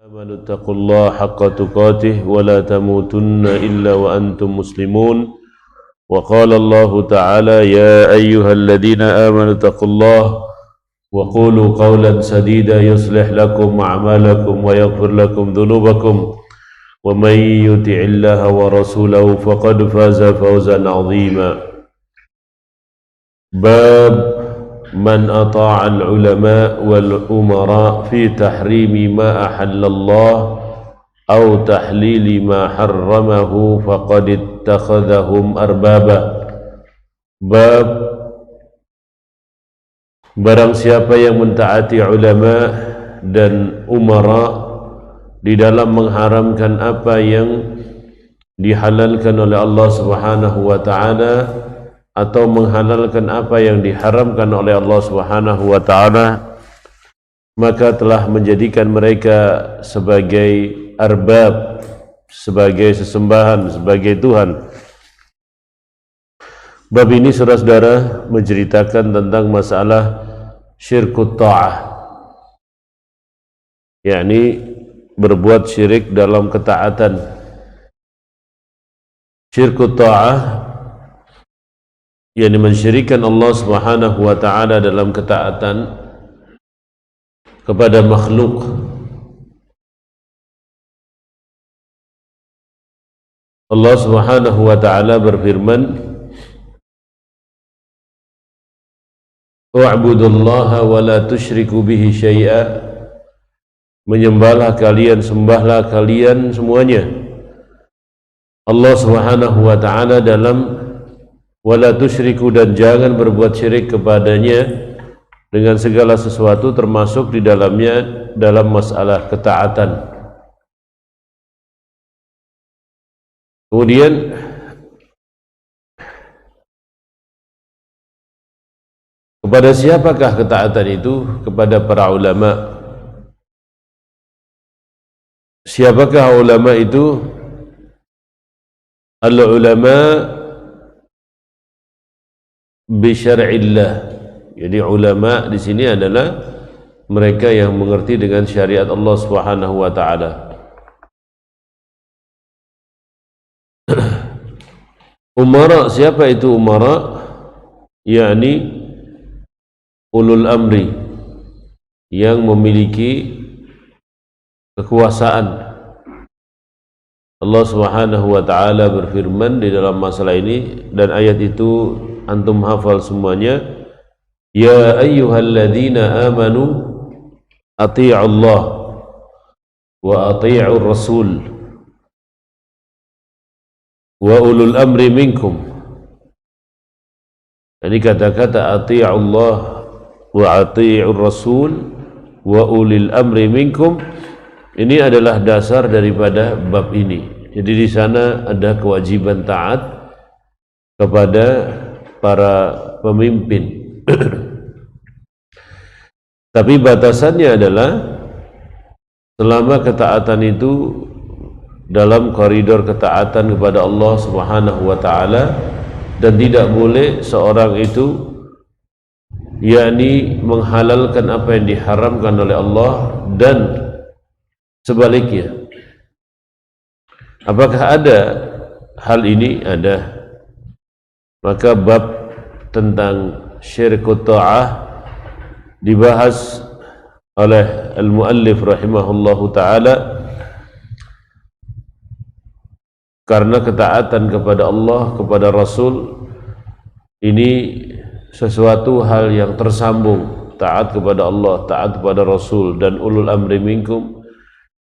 آمنوا اتقوا الله حق تقاته ولا تموتن إلا وأنتم مسلمون وقال الله تعالى يا أيها الذين آمنوا اتقوا الله وقولوا قولا سديدا يصلح لكم أعمالكم ويغفر لكم ذنوبكم ومن يطع الله ورسوله فقد فاز فوزا عظيما باب من أطاع العلماء والأمراء في تحريم ما أحل الله أو تحليل ما حرمه فقد اتخذهم أربابا. Bab barang siapa yang mentaati ulama dan umara di dalam mengharamkan apa yang dihalalkan oleh Allah Subhanahu wa taala atau menghalalkan apa yang diharamkan oleh Allah Subhanahu wa taala, maka telah menjadikan mereka sebagai arbab, sebagai sesembahan, sebagai Tuhan. Bab ini saudara-saudara menceritakan tentang masalah syirkut ta'ah, yakni berbuat syirik dalam ketaatan. Syirkut ta'ah yakni mensyirikkan Allah Subhanahu wa taala dalam ketaatan kepada makhluk. Allah Subhanahu wa taala berfirman, "Wa'budullaha wa la tusyriku bihi syai'a." Menyembahlah kalian, sembahlah kalian semuanya Allah Subhanahu wa taala dalam wala tusyriku, dan jangan berbuat syirik kepadanya dengan segala sesuatu, termasuk di dalamnya dalam masalah ketaatan. Kemudian kepada siapakah ketaatan itu? Kepada para ulama. Siapakah ulama itu? Al-ulama bisyar'illah. Jadi ulama di sini adalah mereka yang mengerti dengan syariat Allah Subhanahu wa taala. Umara, siapa itu umara? Yakni ulul amri, yang memiliki kekuasaan. Allah Subhanahu wa taala berfirman di dalam masalah ini, dan ayat itu antum hafal semuanya, ya ayyuhalladzina amanu ati'u Allah wa ati'u Rasul wa ulul amri minkum. Jadi kata-kata ati'u Allah wa ati'u Rasul wa ulil amri minkum ini adalah dasar daripada bab ini. Jadi di sana ada kewajiban taat kepada para pemimpin. Tapi batasannya adalah selama ketaatan itu dalam koridor ketaatan kepada Allah Subhanahu wa taala, dan tidak boleh seorang itu yakni menghalalkan apa yang diharamkan oleh Allah dan sebaliknya. Apakah ada hal ini? Ada. Maka bab tentang syirkut ta'ah dibahas oleh al-muallif rahimahullahu ta'ala, karena ketaatan kepada Allah, kepada Rasul ini sesuatu hal yang tersambung. Taat kepada Allah, taat kepada Rasul, dan ulul amri minkum.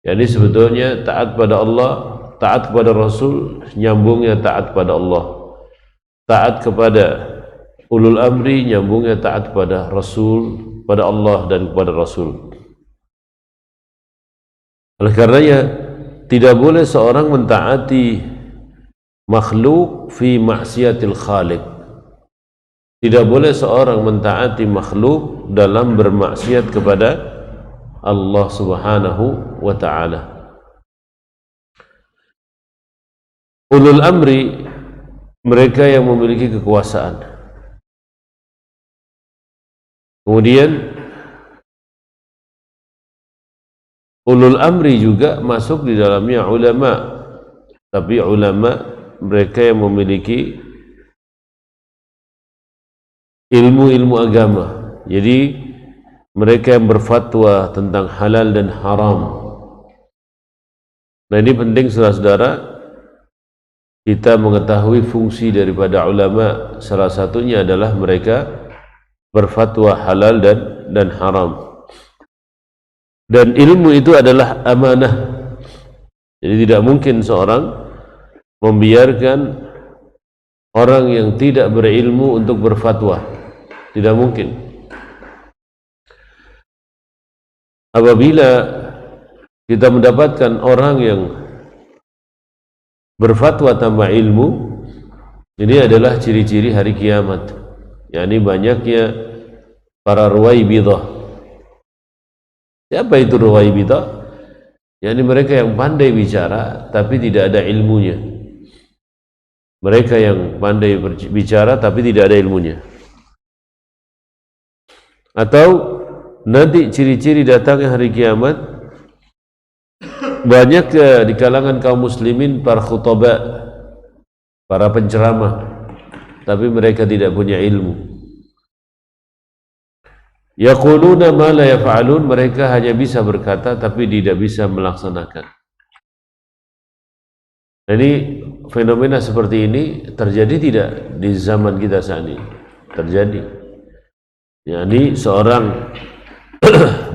Jadi sebetulnya taat pada Allah, taat kepada Rasul, nyambungnya taat kepada Allah. Taat kepada ulul amri, nyambungnya taat kepada Rasul, pada Allah dan kepada Rasul. Oleh karenanya tidak boleh seorang mentaati makhluk fi maksiatil khaliq. Tidak boleh seorang mentaati makhluk dalam bermaksiat kepada Allah Subhanahu wa ta'ala. Ulul amri, mereka yang memiliki kekuasaan. Kemudian ulul amri juga masuk di dalamnya ulama, tapi ulama mereka yang memiliki ilmu-ilmu agama, jadi mereka yang berfatwa tentang halal dan haram. Nah, ini penting saudara-saudara kita mengetahui fungsi daripada ulama. Salah satunya adalah mereka berfatwa halal dan haram. Dan ilmu itu adalah amanah. Jadi tidak mungkin seorang membiarkan orang yang tidak berilmu untuk berfatwa. Tidak mungkin. Apabila kita mendapatkan orang yang berfatwa tanpa ilmu, ini adalah ciri-ciri hari kiamat, yakni banyaknya para ruwaibidah. Siapa itu ruwaibidah? Yakni mereka yang pandai bicara tapi tidak ada ilmunya. Mereka yang pandai bicara tapi tidak ada ilmunya. Atau nanti ciri-ciri datangnya hari kiamat, banyak di kalangan kaum muslimin para khutbah, para penceramah, tapi mereka tidak punya ilmu. Yaquluna ma la yaf'alun, mereka hanya bisa berkata tapi tidak bisa melaksanakan. Jadi fenomena seperti ini terjadi tidak di zaman kita saat ini? Terjadi. Yani seorang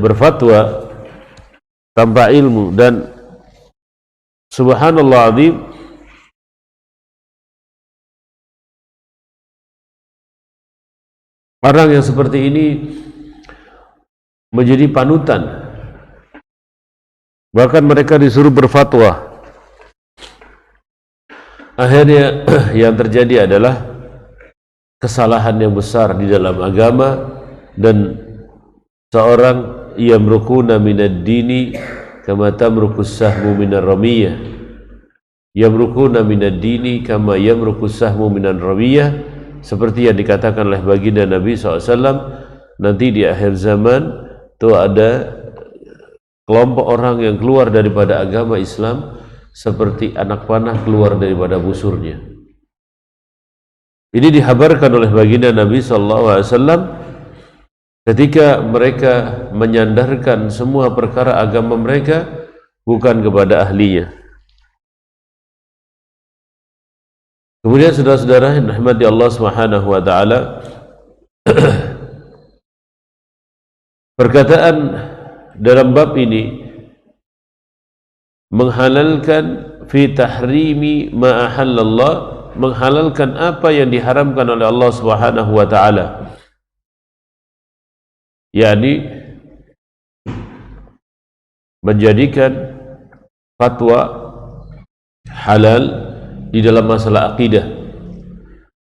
berfatwa tanpa ilmu, dan subhanallah azim, orang yang seperti ini menjadi panutan. Bahkan mereka disuruh berfatwa. Akhirnya yang terjadi adalah kesalahan yang besar di dalam agama, dan seorang yamrukuna minad dini kama tamrukus sahmu minar ramiyah. Yamrukuna minad dini kama yamrukus sahmu minar ramiyah, seperti yang dikatakan oleh baginda Nabi SAW, nanti di akhir zaman itu ada kelompok orang yang keluar daripada agama Islam seperti anak panah keluar daripada busurnya. Ini dihabarkan oleh baginda Nabi SAW ketika mereka menyandarkan semua perkara agama mereka bukan kepada ahlinya. Kemudian saudara-saudara yang dirahmati Allah Subhanahu wa taala, perkataan dalam bab ini menghalalkan fi tahrimi ma ahallallah, menghalalkan apa yang diharamkan oleh Allah Subhanahu wa taala. yakni menjadikan fatwa halal di dalam masalah akidah,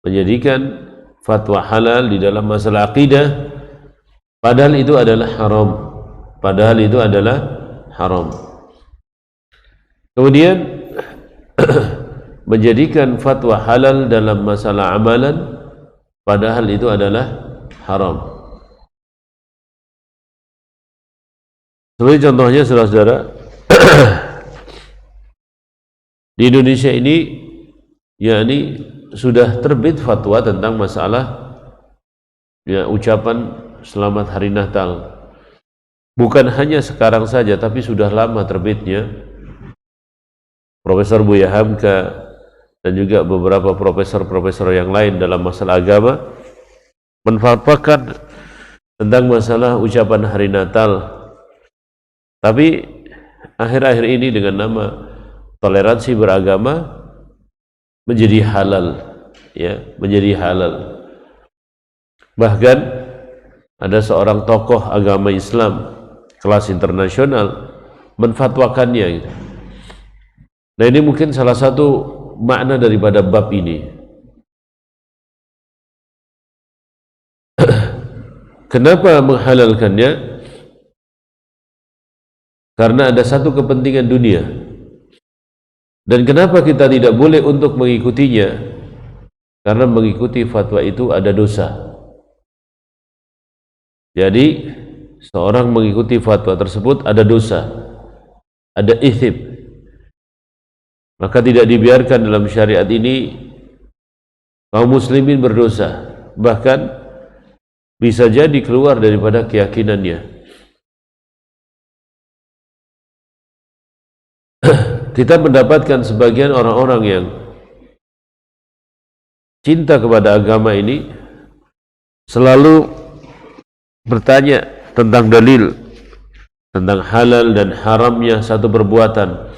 menjadikan fatwa halal di dalam masalah akidah, padahal itu adalah haram, padahal itu adalah haram. Kemudian menjadikan fatwa halal dalam masalah amalan, padahal itu adalah haram. Sebagai contohnya saudara-saudara, di Indonesia ini yakni sudah terbit fatwa tentang masalah ucapan selamat hari Natal. Bukan hanya sekarang saja, tapi sudah lama terbitnya. Profesor Buya Hamka dan juga beberapa profesor-profesor yang lain dalam masalah agama menfatwakan tentang masalah ucapan hari Natal. Tapi akhir-akhir ini dengan nama toleransi beragama menjadi halal, ya, menjadi halal. Bahkan ada seorang tokoh agama Islam kelas internasional menfatwakannya gitu. Nah, ini mungkin salah satu makna daripada bab ini. Kenapa menghalalkannya? Karena ada satu kepentingan dunia. Dan kenapa kita tidak boleh untuk mengikutinya? Karena mengikuti fatwa itu ada dosa. Jadi seorang mengikuti fatwa tersebut ada dosa. ada ithib. Maka tidak dibiarkan dalam syariat ini kaum muslimin berdosa, bahkan bisa jadi keluar daripada keyakinannya. Kita mendapatkan sebagian orang-orang yang cinta kepada agama ini selalu bertanya tentang dalil, tentang halal dan haramnya satu perbuatan.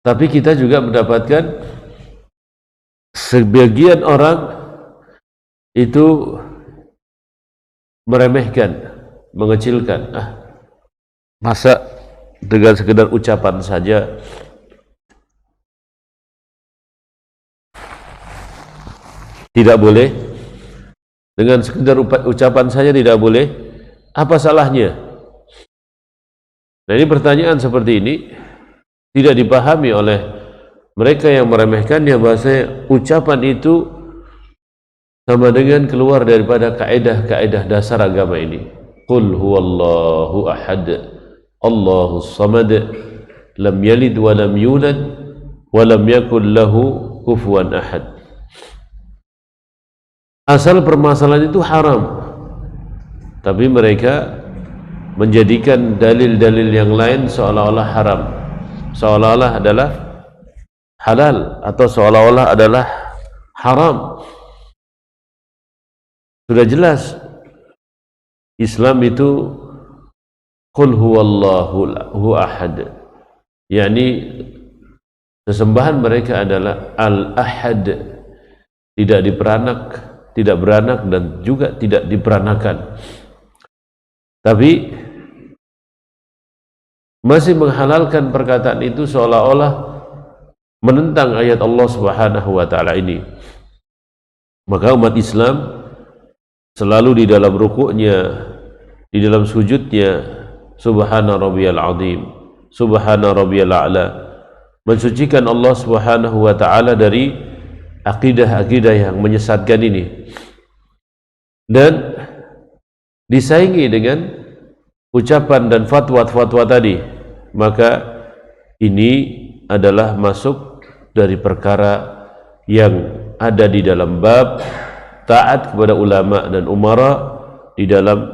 Tapi kita juga mendapatkan sebagian orang itu meremehkan, mengecilkan. Masa dengan sekedar ucapan saja tidak boleh? Dengan sekedar ucapan saja tidak boleh? Apa salahnya? Nah, ini pertanyaan seperti ini tidak dipahami oleh mereka yang meremehkannya, bahwasanya ucapan itu sama dengan keluar daripada kaidah-kaidah dasar agama ini. Qul huwallahu ahad, Allahus samad, lam yalid wa lam yulad wa lam yakul lahu kufuwan ahad. Asal permasalahan itu haram, tapi mereka menjadikan dalil-dalil yang lain seolah-olah haram, seolah-olah adalah halal, atau seolah-olah adalah haram. Sudah jelas Islam itu qul huwallahu ahad, yakni sesembahan mereka adalah al-ahad, tidak beranak dan juga tidak diperanakan, tapi masih menghalalkan perkataan itu seolah-olah menentang ayat Allah Subhanahu wa taala ini. Maka umat Islam selalu di dalam rukuknya, di dalam sujudnya, subhana rabbiyal azim, subhana rabbiyal a'la, mensucikan Allah Subhanahu wa taala dari akidah-akidah yang menyesatkan ini, dan disaingi dengan ucapan dan fatwa-fatwa tadi. Maka ini adalah masuk dari perkara yang ada di dalam bab taat kepada ulama dan umara di dalam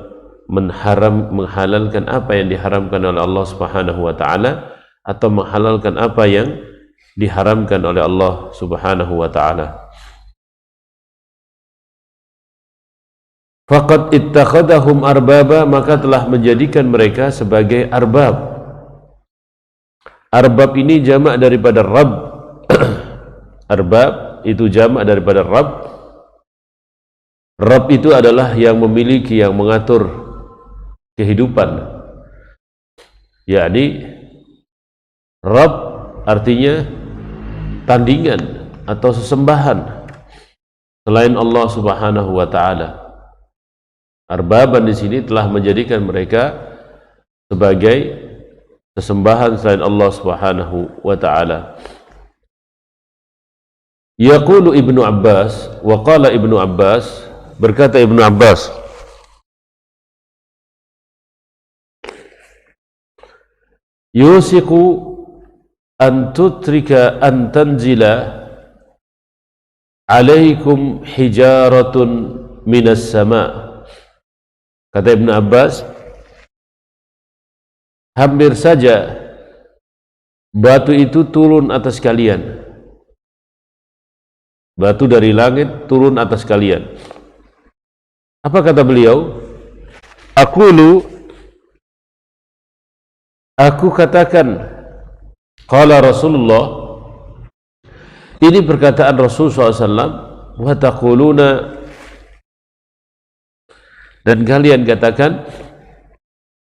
menghalalkan apa yang diharamkan oleh Allah Subhanahu wa taala, atau menghalalkan apa yang diharamkan oleh Allah Subhanahu wa taala. Faqad ittakhadahum arbaba, maka telah menjadikan mereka sebagai arbab. Arbab ini jamak daripada Rabb. Arbab itu jamak daripada Rabb. Rabb itu adalah yang memiliki, yang mengatur kehidupan. Yakni Rabb artinya tandingan atau sesembahan selain Allah Subhanahu wa taala. Arbaban di sini telah menjadikan mereka sebagai sesembahan selain Allah Subhanahu wa taala. Yaqulu Ibnu Abbas, wa qala Ibnu Abbas, berkata Ibnu Abbas, yusiku an tutrika an tanzila alaikum hijaratun minas sama'. Kata Ibnu Abbas, hampir saja batu itu turun atas kalian. Batu dari langit turun atas kalian. Apa kata beliau? Aku katakan, qala Rasulullah, ini perkataan Rasulullah SAW, wa taquluna, dan kalian katakan,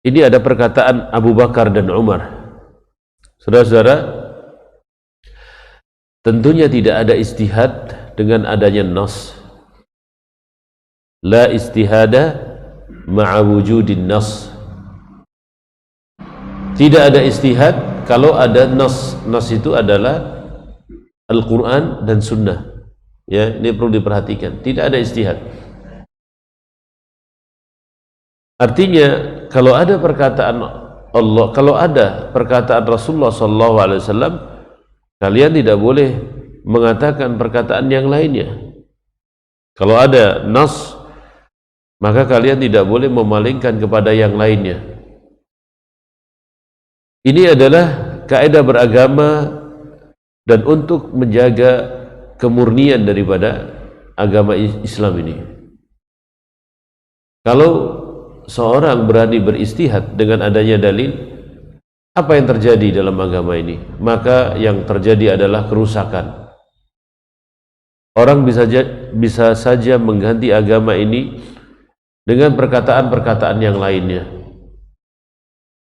ini ada perkataan Abu Bakar dan Umar. Saudara-saudara, tentunya tidak ada istihad dengan adanya nas. La istihada ma'a wujudin nas. Tidak ada istihad kalau ada nas. Nas itu adalah Al-Quran dan Sunnah. Ya, ini perlu diperhatikan. Tidak ada istihad. Artinya, kalau ada perkataan Allah, kalau ada perkataan Rasulullah SAW, kalian tidak boleh mengatakan perkataan yang lainnya. Kalau ada nas, maka kalian tidak boleh memalingkan kepada yang lainnya. Ini adalah kaidah beragama dan untuk menjaga kemurnian daripada agama Islam ini. Kalau seorang berani beristihad dengan adanya dalil, apa yang terjadi dalam agama ini? Maka yang terjadi adalah kerusakan. Orang bisa saja mengganti agama ini dengan perkataan-perkataan yang lainnya.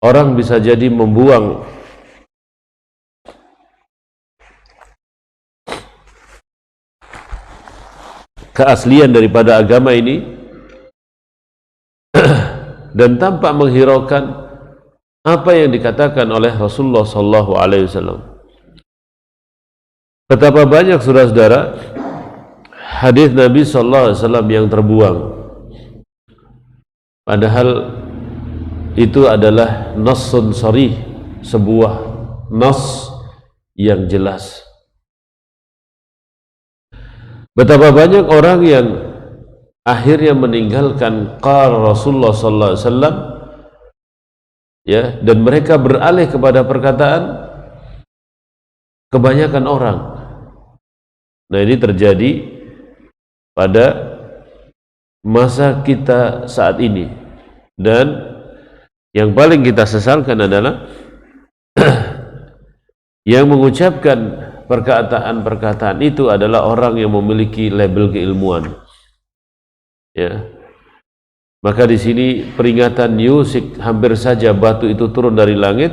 Orang bisa jadi membuang keaslian daripada agama ini dan tanpa menghiraukan apa yang dikatakan oleh Rasulullah SAW. Betapa banyak saudara-saudara hadis Nabi SAW yang terbuang, padahal itu adalah nassun sharih, sebuah nas yang jelas. Betapa banyak orang yang akhirnya meninggalkan qala Rasulullah sallallahu alaihi wasallam, ya, dan mereka beralih kepada perkataan kebanyakan orang. Nah, ini terjadi pada masa kita saat ini, dan yang paling kita sesalkan adalah yang mengucapkan perkataan-perkataan itu adalah orang yang memiliki label keilmuan. Ya, maka di sini peringatan yusik, hampir saja batu itu turun dari langit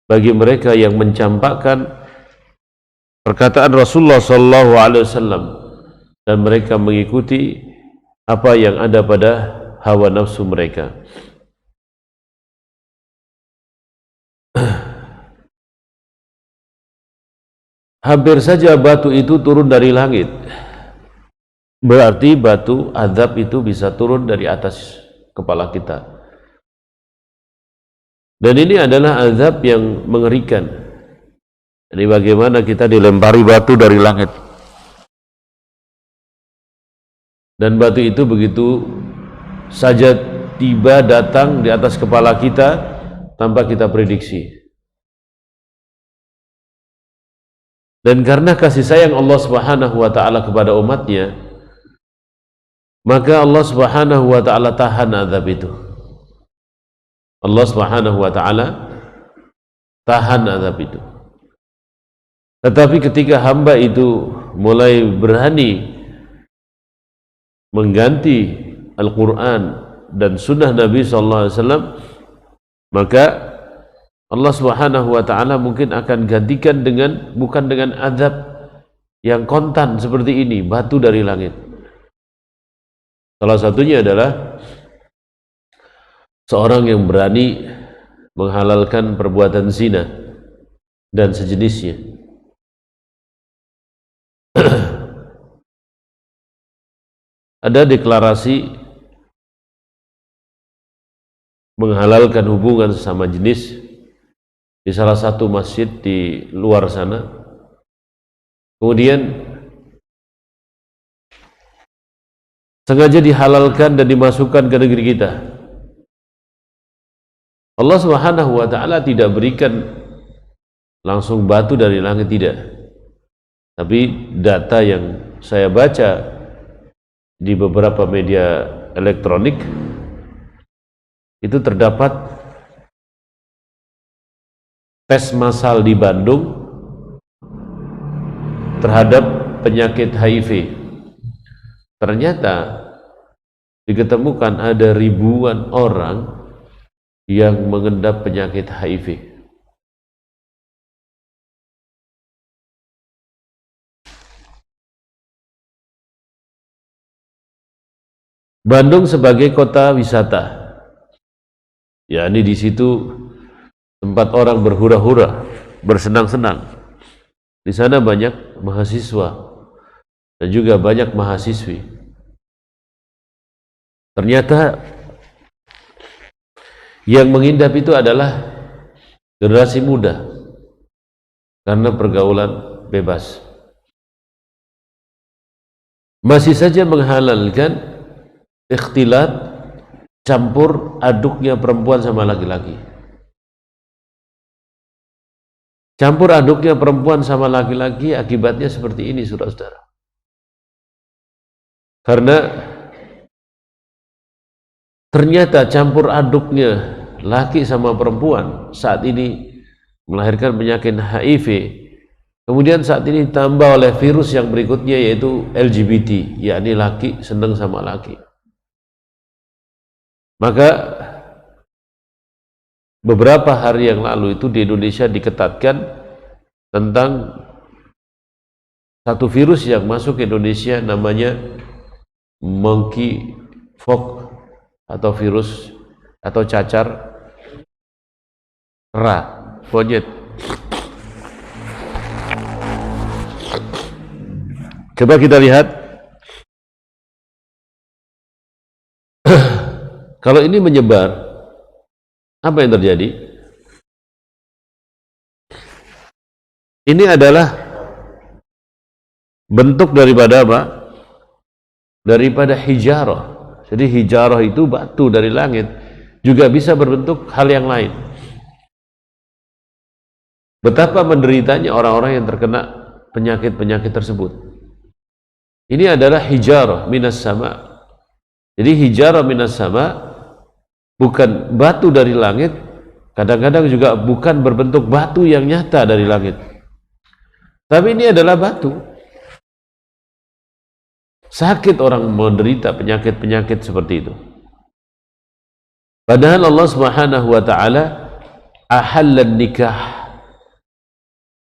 bagi mereka yang mencampakkan perkataan Rasulullah SAW dan mereka mengikuti apa yang ada pada hawa nafsu mereka. Hampir saja batu itu turun dari langit, berarti batu azab itu bisa turun dari atas kepala kita. Dan ini adalah azab yang mengerikan. Jadi bagaimana kita dilempari batu dari langit, dan batu itu begitu saja tiba datang di atas kepala kita tanpa kita prediksi. Dan karena kasih sayang Allah Subhanahu wa ta'ala kepada umatnya, maka Allah Subhanahu wa ta'ala tahan azab itu. Allah Subhanahu wa ta'ala tahan azab itu. Tetapi ketika hamba itu mulai berani mengganti Al-Quran dan sunnah Nabi SAW, maka Allah Subhanahu wa ta'ala mungkin akan gantikan dengan, bukan dengan azab yang kontan seperti ini, batu dari langit. Salah satunya adalah seorang yang berani menghalalkan perbuatan zina dan sejenisnya. Ada deklarasi menghalalkan hubungan sesama jenis di salah satu masjid di luar sana. Kemudian sengaja dihalalkan dan dimasukkan ke negeri kita. Allah Subhanahu wa ta'ala tidak berikan langsung batu dari langit, tidak. Tapi data yang saya baca di beberapa media elektronik itu terdapat tes massal di Bandung terhadap penyakit HIV. Ternyata diketemukan ada ribuan orang yang mengendap penyakit HIV. Bandung sebagai kota wisata, yakni di situ tempat orang berhura-hura, bersenang-senang. Di sana banyak mahasiswa dan juga banyak mahasiswi. Ternyata Yang mengindap itu adalah generasi muda karena pergaulan bebas. Masih saja menghalalkan ikhtilat, campur aduknya perempuan sama laki-laki. Campur aduknya perempuan sama laki-laki akibatnya seperti ini, saudara-saudara. Karena ternyata campur aduknya laki sama perempuan saat ini melahirkan penyakit HIV. Kemudian saat ini ditambah oleh virus yang berikutnya yaitu LGBT, yakni laki senang sama laki. Maka beberapa hari yang lalu itu di Indonesia diketatkan tentang satu virus yang masuk ke Indonesia namanya monkeypox atau virus atau cacar kera monyet. Coba kita lihat kalau ini menyebar, apa yang terjadi? Ini adalah bentuk daripada apa? Daripada hijarah. Jadi hijarah itu batu dari langit, juga bisa berbentuk hal yang lain. Betapa menderitanya orang-orang yang terkena penyakit-penyakit tersebut. Ini adalah hijarah minas sama. Jadi hijarah minas sama bukan batu dari langit, kadang-kadang juga bukan berbentuk batu yang nyata dari langit. Tapi ini adalah batu. Sakit orang menderita penyakit-penyakit seperti itu. Padahal Allah Subhanahu wa taala ahallan nikah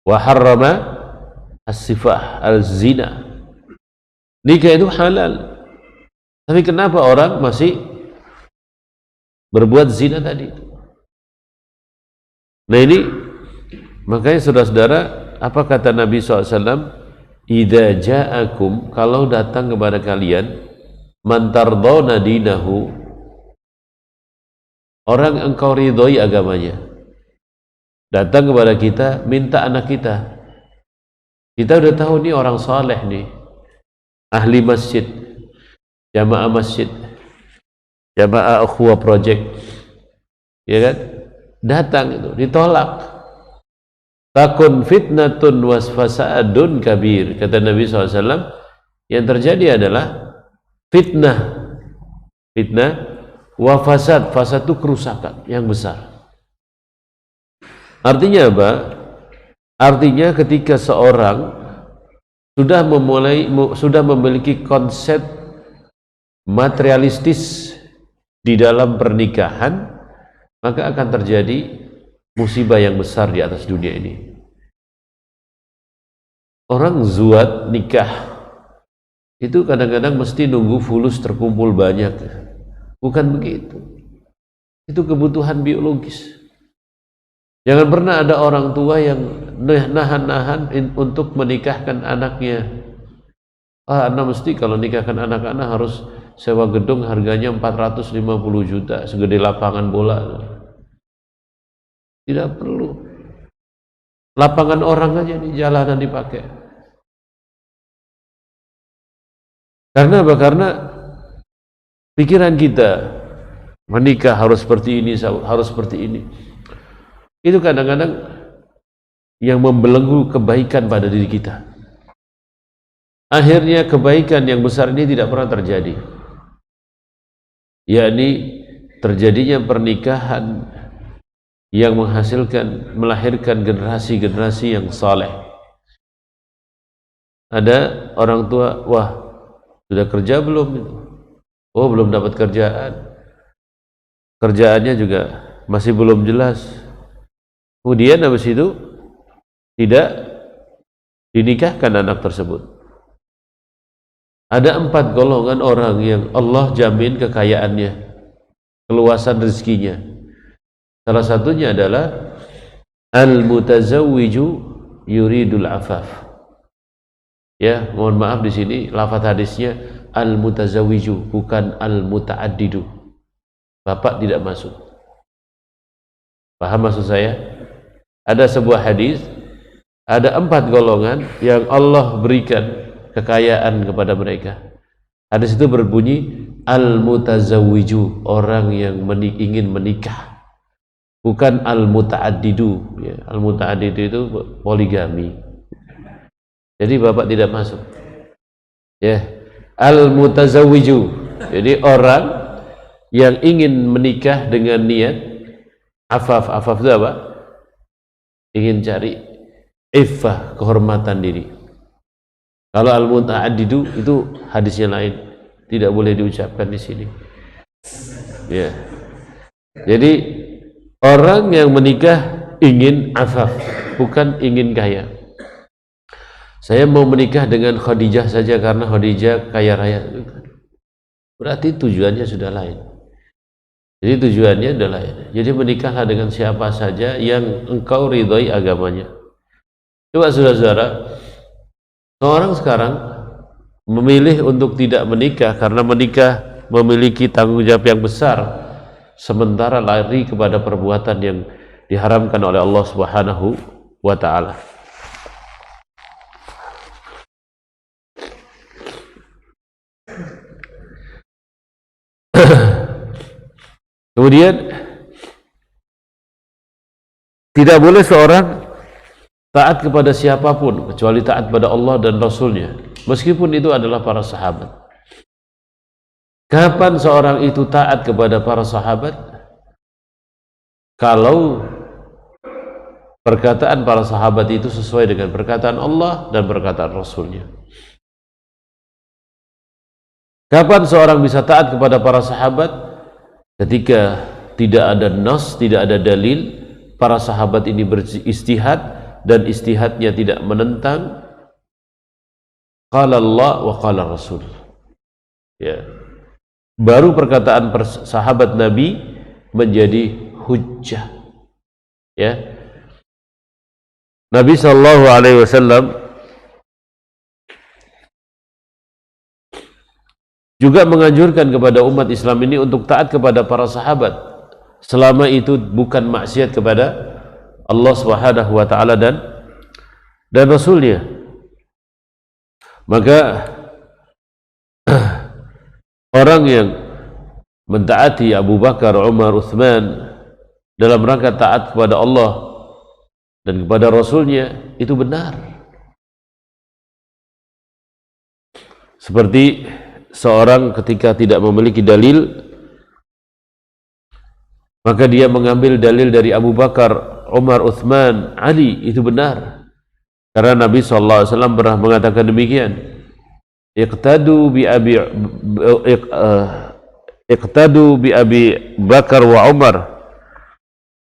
wa harrama as-sifah al-zina. Nikah itu halal. Tapi kenapa orang masih berbuat zina tadi? Nah ini makanya saudara-saudara, apa kata Nabi SAW? Idza ja'akum, kalau datang kepada kalian, man tardawna dinahu, orang engkau ridhoi agamanya, datang kepada kita, minta anak kita. Kita udah tahu nih orang saleh nih, ahli masjid, jamaah masjid, jamaah ukhuwah project, ya kan? Datang itu, ditolak. Takun fitnatun wasfasadun kabir, kata Nabi SAW. Yang terjadi adalah fitnah wafasad, fasad itu kerusakan yang besar. Artinya apa? Artinya ketika seorang sudah memiliki konsep materialistis di dalam pernikahan, maka akan terjadi musibah yang besar di atas dunia ini. Orang zuat nikah itu kadang-kadang mesti nunggu fulus terkumpul banyak. Bukan begitu. Itu kebutuhan biologis. Jangan pernah ada orang tua yang nahan-nahan untuk menikahkan anaknya. Anak mesti kalau nikahkan anak-anak harus sewa gedung harganya 450 juta, segede lapangan bola. Tidak perlu. Lapangan orang aja di jalanan dipakai. Karena apa? Karena pikiran kita menikah harus seperti ini, harus seperti ini. Itu kadang-kadang yang membelenggu kebaikan pada diri kita. Akhirnya kebaikan yang besar ini tidak pernah terjadi. Yakni terjadinya pernikahan yang melahirkan generasi-generasi yang saleh. Ada orang tua, wah, sudah kerja belum itu? Oh, belum dapat kerjaan. Kerjaannya juga masih belum jelas. Kemudian habis itu tidak dinikahkan anak tersebut. Ada 4 golongan orang yang Allah jamin kekayaannya, keluasan rezekinya. Salah satunya adalah al-mutazawwiju yuridul afaf. Ya, mohon maaf di sini lafaz hadisnya al-mutazawwiju, bukan al-mutaaddidu. Bapak tidak masuk. Paham maksud saya? Ada sebuah hadis, ada 4 golongan yang Allah berikan kekayaan kepada mereka. Hadis itu berbunyi al-mutazawwiju, orang yang ingin menikah, bukan al-muta'addidu ya. Al-muta'addidu itu poligami, jadi bapak tidak masuk ya. Al-mutazawwiju, jadi orang yang ingin menikah dengan niat afaf. Afaf itu apa? Ingin cari iffah, kehormatan diri. Kalau al-muta'addidu itu hadisnya lain, tidak boleh diucapkan di sini. Ya. Jadi orang yang menikah ingin afaf, bukan ingin kaya. Saya mau menikah dengan Khadijah saja karena Khadijah kaya raya, berarti tujuannya sudah lain. Jadi tujuannya sudah lain. Jadi menikahlah dengan siapa saja yang engkau ridhoi agamanya. Coba saudara-saudara, seorang sekarang memilih untuk tidak menikah karena menikah memiliki tanggung jawab yang besar, sementara lari kepada perbuatan yang diharamkan oleh Allah Subhanahu wa ta'ala. Kemudian tidak boleh seorang taat kepada siapapun kecuali taat pada Allah dan Rasulnya, meskipun itu adalah para sahabat. Kapan seorang itu taat kepada para sahabat? Kalau perkataan para sahabat itu sesuai dengan perkataan Allah dan perkataan Rasulnya. Kapan seorang bisa taat kepada para sahabat? Ketika tidak ada nas, tidak ada dalil, para sahabat ini beristihad dan istihadnya tidak menentang qala Allah wa qala Rasul. Ya. Baru perkataan sahabat Nabi menjadi hujjah. Ya. Nabi sallallahu alaihi wasallam juga menganjurkan kepada umat Islam ini untuk taat kepada para sahabat selama itu bukan maksiat kepada Allah Subhanahu wa ta'ala dan Rasulnya. Maka orang yang mentaati Abu Bakar, Umar, Uthman dalam rangka taat kepada Allah dan kepada Rasulnya itu benar. Seperti seorang ketika tidak memiliki dalil, maka dia mengambil dalil dari Abu Bakar, Umar, Uthman, Ali, itu benar. Karena Nabi SAW pernah mengatakan demikian. Iqtadu bi Abi Bakar wa Umar,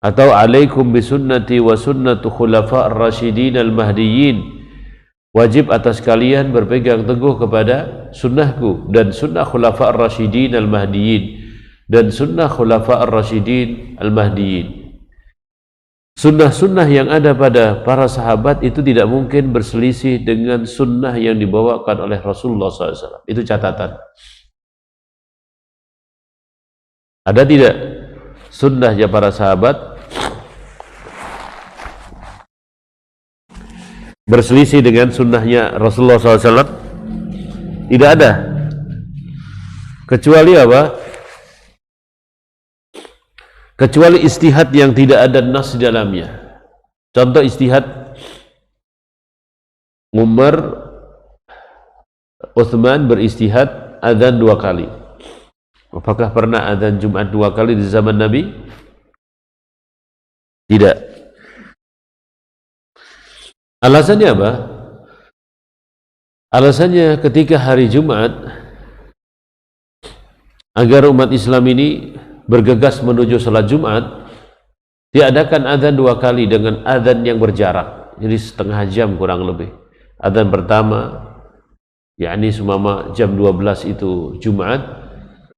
atau alaikum bi sunnati wa sunnatu khulafa ar-rasyidin al-mahdiyyin. Wajib atas kalian berpegang teguh kepada sunnahku dan sunnah khulafa ar-rasyidin al-mahdiyyin dan sunnah khulafa ar-rasyidin al-mahdiyyin. Sunnah-sunnah yang ada pada para sahabat itu tidak mungkin berselisih dengan sunnah yang dibawakan oleh Rasulullah SAW. Itu catatan. Ada tidak sunnahnya para sahabat berselisih dengan sunnahnya Rasulullah SAW? Tidak ada. Kecuali apa? Kecuali istihad yang tidak ada nas di dalamnya. Contoh istihad Umar, Uthman beristihad azan 2 kali. Apakah pernah azan Jumat 2 kali di zaman Nabi? Tidak. Alasannya apa? Alasannya ketika hari Jumat, agar umat Islam ini bergegas menuju salat Jumat, diadakan azan 2 kali dengan azan yang berjarak, jadi setengah jam kurang lebih. Azan pertama, yakni sumama jam 12 itu Jumat,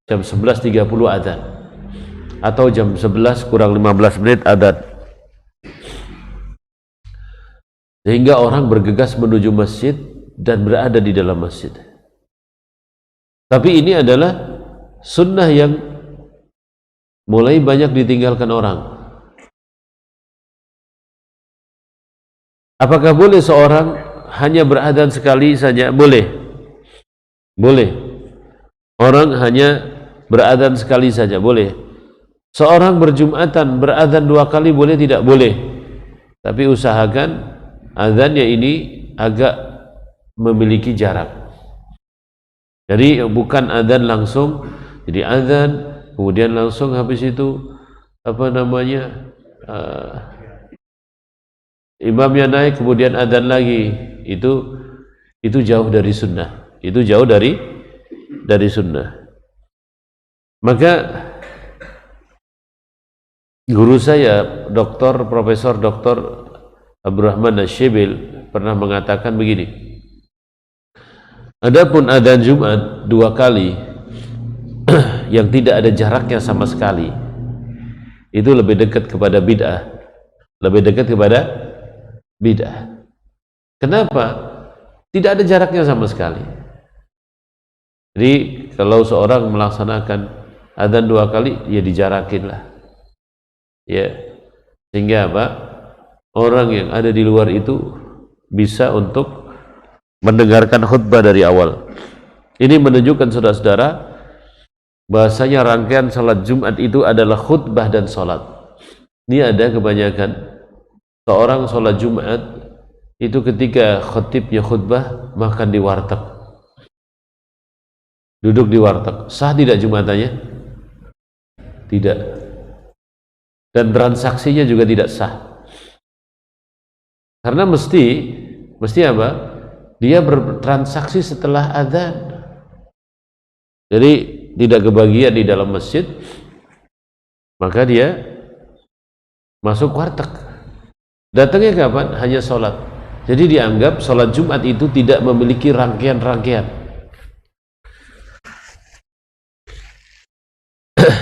jam 11.30 azan, atau jam 11 kurang 15 menit azan. Sehingga orang bergegas menuju masjid dan berada di dalam masjid. Tapi ini adalah sunnah yang mulai banyak ditinggalkan orang. Apakah boleh seorang hanya beradzan sekali saja? Boleh. Boleh. Orang hanya beradzan sekali saja, boleh. Seorang berjumatan beradzan 2 kali boleh tidak? Boleh. Tapi usahakan adzannya ini agak memiliki jarak. Jadi bukan adzan langsung, jadi adzan kemudian langsung habis itu imamnya naik kemudian adzan lagi. Itu jauh dari sunnah. Itu jauh dari sunnah. Maka guru saya, Profesor Dr. Abdurrahman Asy-Syibil pernah mengatakan begini. Adapun adzan Jumat 2 kali yang tidak ada jaraknya sama sekali, itu lebih dekat kepada bid'ah. Lebih dekat kepada bid'ah. Kenapa? Tidak ada jaraknya sama sekali. Jadi kalau seorang melaksanakan adzan 2 kali, ya dijarakin lah. Ya. Sehingga apa? Orang yang ada di luar itu bisa untuk mendengarkan khutbah dari awal. Ini menunjukkan saudara-saudara bahasanya rangkaian salat Jumat itu adalah khutbah dan salat. Ini ada kebanyakan seorang salat Jumat itu ketika khatibnya khutbah makan di warteg. Duduk di warteg. Sah tidak Jumatannya? Tidak. Dan transaksinya juga tidak sah. Karena mesti apa? Dia bertransaksi setelah adzan. Jadi tidak kebagian di dalam masjid, maka dia masuk warteg. Datangnya kapan? Hanya sholat. Jadi dianggap sholat Jumat itu tidak memiliki rangkaian-rangkaian.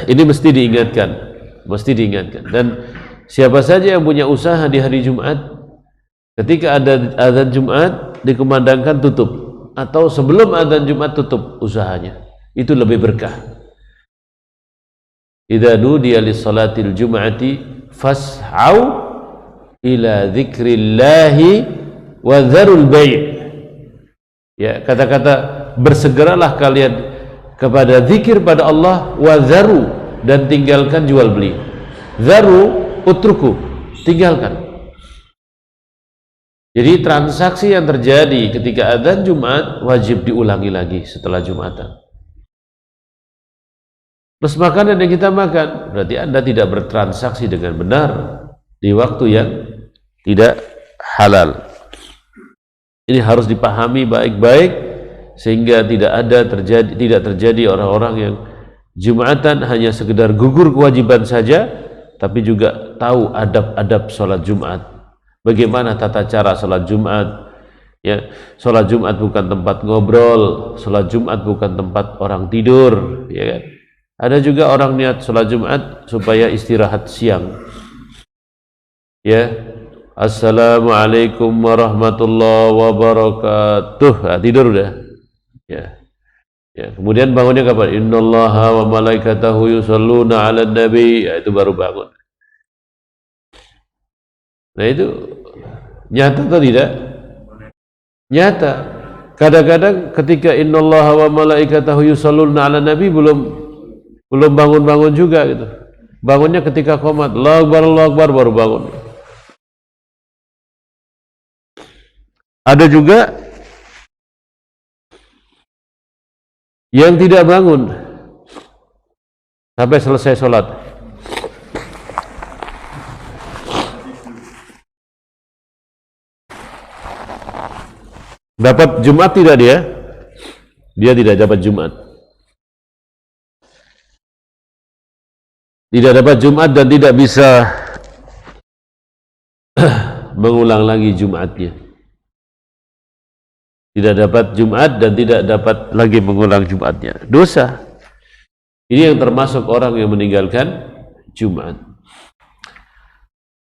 Ini mesti diingatkan. Dan siapa saja yang punya usaha di hari Jumat, ketika ada adzan Jumat dikumandangkan tutup, atau sebelum adzan Jumat tutup usahanya, itu lebih berkah. Idza nudiya lis-salatil jum'ati fas'au ila dzikrillahi wa dzarul bai'. Ya, kata-kata bersegeralah kalian kepada zikir pada Allah, wa dzaru, dan tinggalkan jual beli. Dzaru utruku, tinggalkan. Jadi transaksi yang terjadi ketika adzan Jumat wajib diulangi lagi setelah Jumatan. Plus makanan yang kita makan, berarti Anda tidak bertransaksi dengan benar di waktu yang tidak halal. Ini harus dipahami baik-baik sehingga tidak terjadi orang-orang yang Jumatan hanya sekedar gugur kewajiban saja, tapi juga tahu adab-adab sholat Jumat. Bagaimana tata cara sholat Jumat? Ya, sholat Jumat bukan tempat ngobrol, sholat Jumat bukan tempat orang tidur, ya kan? Ada juga orang niat sholat Jumat supaya istirahat siang. Ya, Assalamualaikum warahmatullahi wabarakatuh. Nah, tidur udah. Ya. Ya, kemudian bangunnya kapan? Innallaha wa malaikatahu yusholluna 'alan nabi. Ya, itu baru bangun. Nah, itu nyata atau tidak? Nyata. Kadang-kadang ketika innallaha wa malaikatahu yusholluna 'alan nabi belum bangun-bangun juga gitu. Bangunnya ketika qomat, Allahu Akbar baru bangun. Ada juga yang tidak bangun sampai selesai sholat. Dapat Jumat tidak dia? Dia tidak dapat Jumat. Tidak dapat Jumat dan tidak bisa mengulang lagi Jumatnya. Tidak dapat Jumat dan tidak dapat lagi mengulang Jumatnya. Dosa. Ini yang termasuk orang yang meninggalkan Jumat.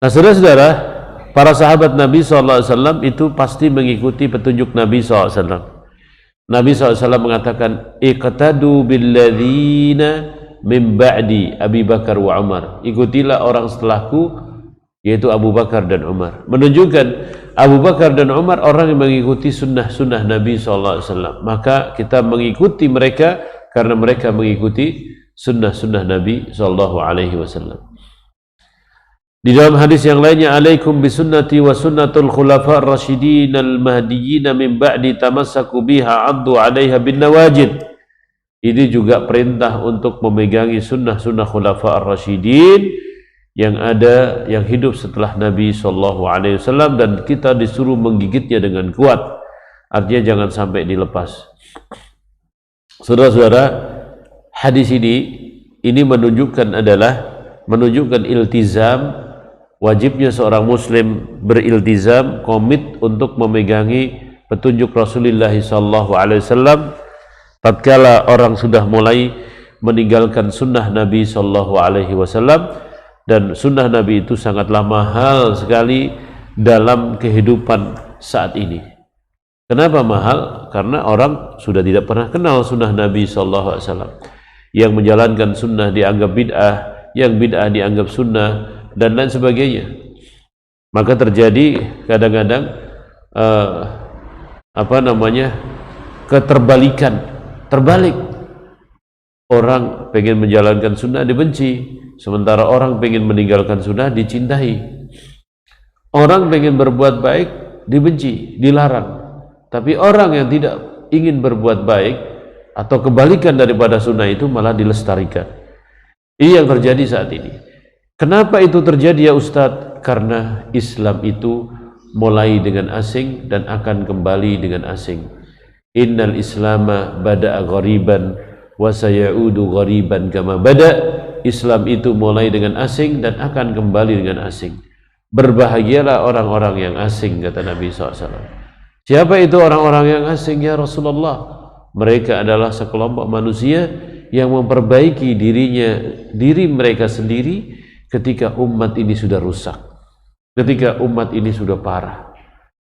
Nah, saudara-saudara, para sahabat Nabi SAW itu pasti mengikuti petunjuk Nabi SAW. Nabi SAW mengatakan, iqtadu billadzina min ba'di Abi Bakar wa Umar. Ikutilah orang setelahku yaitu Abu Bakar dan Umar. Menunjukkan Abu Bakar dan Umar orang yang mengikuti sunnah-sunnah Nabi SAW. Maka kita mengikuti mereka karena mereka mengikuti sunnah-sunnah Nabi SAW. Di dalam hadis yang lainnya, alaikum bisunnati wa sunnatul khulafa ar-rasyidin al-mahdiyyin min ba'di tamassaku biha 'addu 'alaiha bin nawajid. Ini juga perintah untuk memegangi sunnah-sunnah khulafa ar-rasyidin yang ada, yang hidup setelah Nabi SAW, dan kita disuruh menggigitnya dengan kuat. Artinya jangan sampai dilepas. Saudara-saudara, hadis ini menunjukkan iltizam, wajibnya seorang muslim beriltizam, komit untuk memegangi petunjuk Rasulullah SAW tatkala orang sudah mulai meninggalkan sunnah Nabi SAW. Dan sunnah Nabi itu sangatlah mahal sekali dalam kehidupan saat ini. Kenapa mahal? Karena orang sudah tidak pernah kenal sunnah Nabi SAW. Yang menjalankan sunnah dianggap bid'ah, yang bid'ah dianggap sunnah, dan lain sebagainya. Maka terjadi kadang-kadang terbalik. Orang pengen menjalankan sunnah dibenci, sementara orang pengen meninggalkan sunnah dicintai. Orang pengen berbuat baik dibenci, dilarang. Tapi orang yang tidak ingin berbuat baik atau kebalikan daripada sunnah itu malah dilestarikan. Ini yang terjadi saat ini. Kenapa itu terjadi ya Ustadz? Karena Islam itu mulai dengan asing dan akan kembali dengan asing. Innal islama bada'a ghariban wa sayaudu ghariban kama bada'. Islam itu mulai dengan asing dan akan kembali dengan asing. Berbahagialah orang-orang yang asing, kata Nabi SAW. Siapa itu orang-orang yang asing ya Rasulullah? Mereka adalah sekelompok manusia yang memperbaiki diri mereka sendiri ketika umat ini sudah rusak, ketika umat ini sudah parah,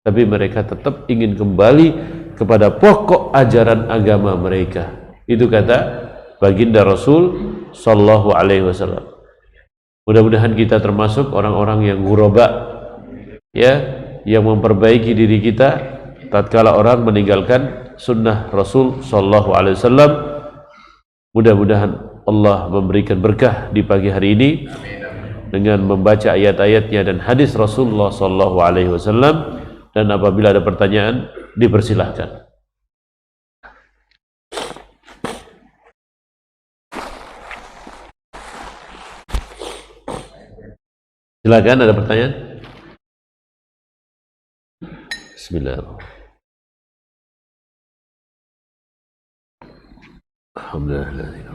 tapi mereka tetap ingin kembali kepada pokok ajaran agama mereka. Itu kata baginda Rasul Sallallahu Alaihi Wasallam. Mudah-mudahan kita termasuk orang-orang yang ghuraba, ya, yang memperbaiki diri kita tatkala orang meninggalkan sunnah Rasul Sallallahu Alaihi Wasallam. Mudah-mudahan Allah memberikan berkah di pagi hari ini dengan membaca ayat-ayatnya dan hadis Rasulullah Sallallahu Alaihi Wasallam. Dan apabila ada pertanyaan, dipersilahkan. Silakan, ada pertanyaan? Bismillahirrahmanirrahim. Alhamdulillah.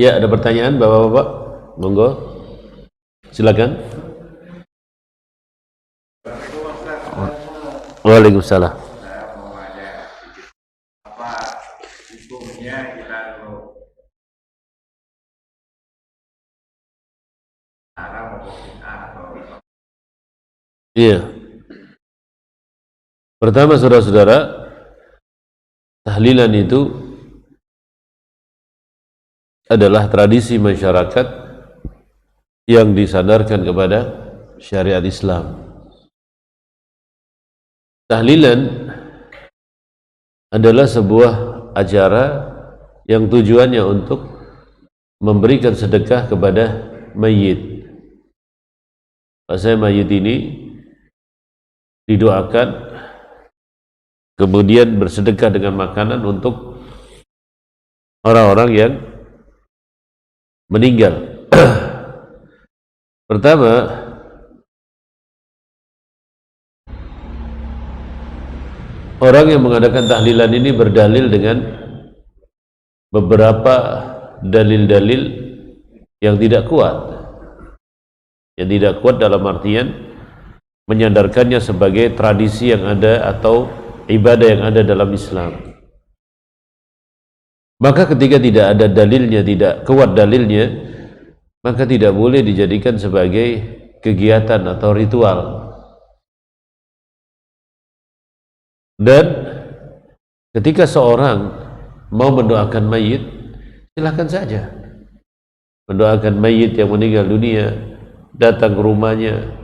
Ya, ada pertanyaan Bapak-bapak? Monggo. Silakan. Waalaikumsalam. Apa hukumnya kita haram atau Iya. Pertama, saudara-saudara, tahlilan itu adalah tradisi masyarakat yang disandarkan kepada syariat Islam. Tahlilan adalah sebuah acara yang tujuannya untuk memberikan sedekah kepada mayit. Pasal mayit ini didoakan, kemudian bersedekah dengan makanan untuk orang-orang yang meninggal. Pertama, orang yang mengadakan tahlilan ini berdalil dengan beberapa dalil-dalil yang tidak kuat. Yang tidak kuat dalam artian menyandarkannya sebagai tradisi yang ada atau ibadah yang ada dalam Islam. Maka ketika tidak ada dalilnya, tidak kuat dalilnya, maka tidak boleh dijadikan sebagai kegiatan atau ritual. Dan ketika seorang mau mendoakan mayit, silakan saja mendoakan mayit yang meninggal dunia, datang ke rumahnya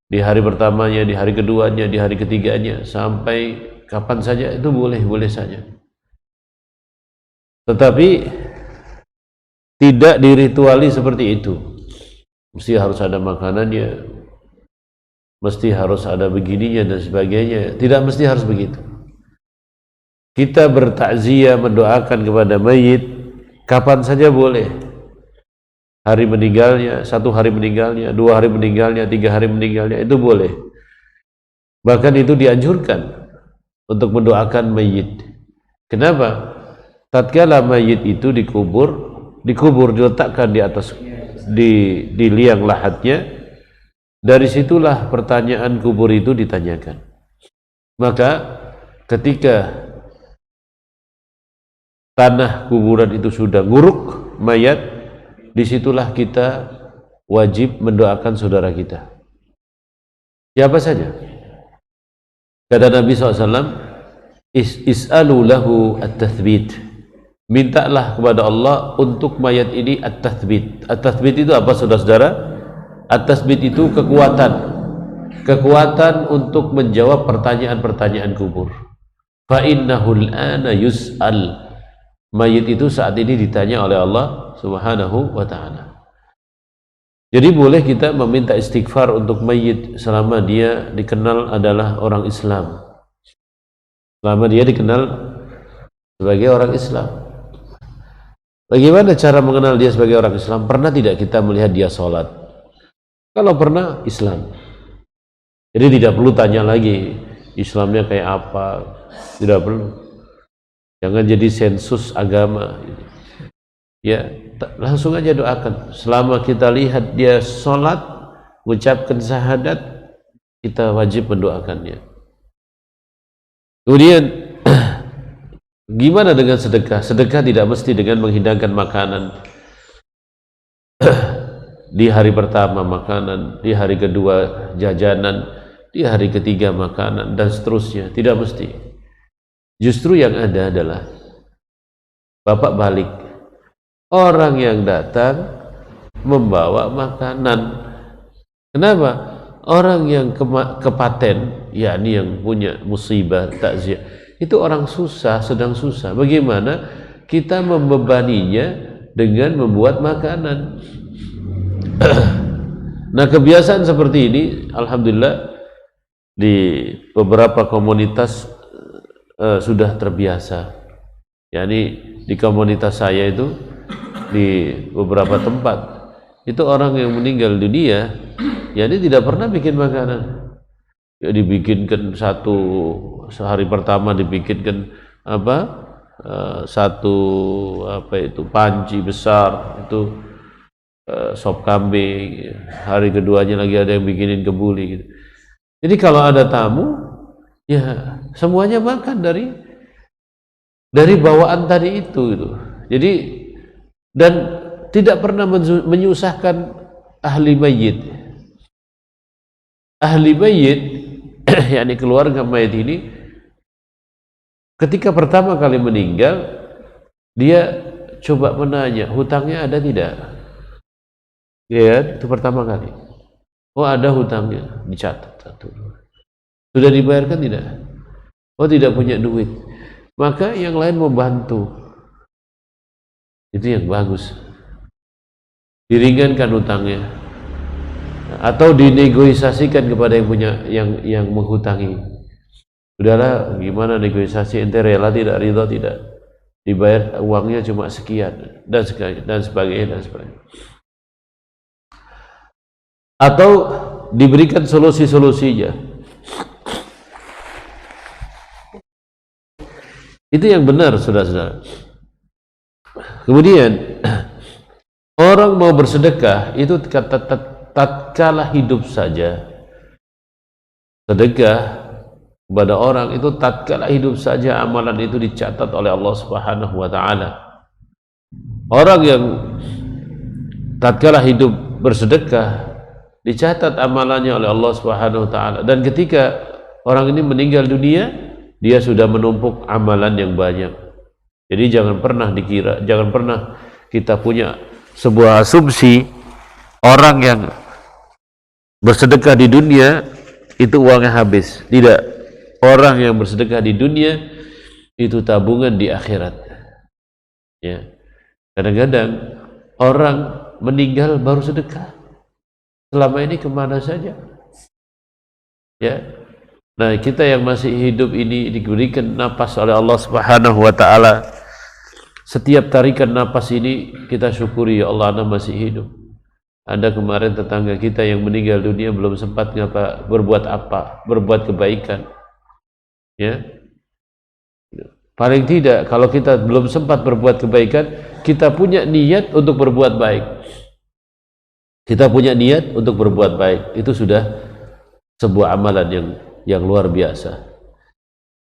di hari pertamanya, di hari keduanya, di hari ketiganya, sampai kapan saja itu boleh saja. Tetapi tidak dirituali seperti itu. Mesti harus ada makanannya, mesti harus ada begininya dan sebagainya. Tidak mesti harus begitu. Kita bertakziah, mendoakan kepada mayit kapan saja boleh. Hari meninggalnya, 1 hari meninggalnya, 2 hari meninggalnya, 3 hari meninggalnya, itu boleh. Bahkan itu dianjurkan untuk mendoakan mayit. Kenapa? Tatkala mayit itu dikubur, diletakkan di atas di liang lahatnya, dari situlah pertanyaan kubur itu ditanyakan. Maka ketika tanah kuburan itu sudah nguruk mayat, disitulah kita wajib mendoakan saudara kita, siapa saja. Kata Nabi SAW, is'alu lahu at-tathbit, mintalah kepada Allah untuk mayat ini at-tathbit. At-tathbit itu apa, saudara-saudara? At-tathbit itu kekuatan untuk menjawab pertanyaan-pertanyaan kubur. Fa innahu al-ana yus'al, mayit itu saat ini ditanya oleh Allah Subhanahu wa ta'ala. Jadi boleh kita meminta istighfar untuk mayit selama dia dikenal adalah orang Islam, selama dia dikenal sebagai orang Islam. Bagaimana cara mengenal dia sebagai orang Islam? Pernah tidak kita melihat dia sholat? Kalau pernah, Islam. Jadi tidak perlu tanya lagi Islamnya kayak apa, tidak perlu. Jangan jadi sensus agama. Ya, langsung aja doakan. Selama kita lihat dia sholat, mengucapkan syahadat, kita wajib mendoakannya. Kemudian gimana dengan sedekah? Sedekah tidak mesti dengan menghidangkan makanan. Di hari pertama makanan, di hari kedua jajanan, di hari ketiga makanan, dan seterusnya. Tidak mesti. Justru yang ada adalah bapak balik. Orang yang datang membawa makanan. Kenapa? Orang yang kepaten, yakni yang punya musibah, takziah, itu orang susah, sedang susah. Bagaimana kita membebaninya dengan membuat makanan? Nah, kebiasaan seperti ini, alhamdulillah, di beberapa komunitas sudah terbiasa. Yakni di komunitas saya itu, di beberapa tempat, itu orang yang meninggal dunia, yakni tidak pernah bikin makanan. Ya, dibikinkan sehari pertama dibikinkan satu panci besar itu sop kambing, hari keduanya lagi ada yang bikinin kebuli gitu. Jadi kalau ada tamu, ya semuanya makan dari bawaan tadi itu gitu. Jadi dan tidak pernah menyusahkan ahli mayit. Ahli mayit yakni keluarga mayit ini, ketika pertama kali meninggal, dia coba menanya hutangnya ada tidak. Ya, itu pertama kali. Oh, ada hutangnya, dicatat satu. Sudah dibayarkan tidak? Oh, tidak punya duit. Maka yang lain membantu. Itu yang bagus. Diringankan hutangnya. Atau dinegosiasikan kepada yang punya yang menghutangi. Sudahlah, gimana negosiasi, ente rela tidak, ridha tidak, dibayar uangnya cuma sekian dan sebagainya. Atau diberikan solusi-solusinya. Itu yang benar, saudara-saudara. Kemudian orang mau bersedekah itu tatkala hidup saja. Sedekah kepada orang itu tatkala hidup saja, amalan itu dicatat oleh Allah Subhanahu wa ta'ala. Orang yang tatkala hidup bersedekah dicatat amalannya oleh Allah Subhanahu wa taala, dan ketika orang ini meninggal dunia dia sudah menumpuk amalan yang banyak. Jadi jangan pernah kita punya sebuah asumsi orang yang bersedekah di dunia itu uangnya habis. Tidak. Orang yang bersedekah di dunia itu tabungan di akhirat. Ya. Kadang-kadang orang meninggal baru sedekah. Selama ini kemana saja? Ya. Nah, kita yang masih hidup ini diberikan napas oleh Allah Subhanahu wa taala. Setiap tarikan napas ini kita syukuri, ya Allah, Anda masih hidup. Anda kemarin tetangga kita yang meninggal dunia belum sempat berbuat kebaikan. Ya. Paling tidak kalau kita belum sempat berbuat kebaikan, kita punya niat untuk berbuat baik. Kita punya niat untuk berbuat baik, itu sudah sebuah amalan yang luar biasa.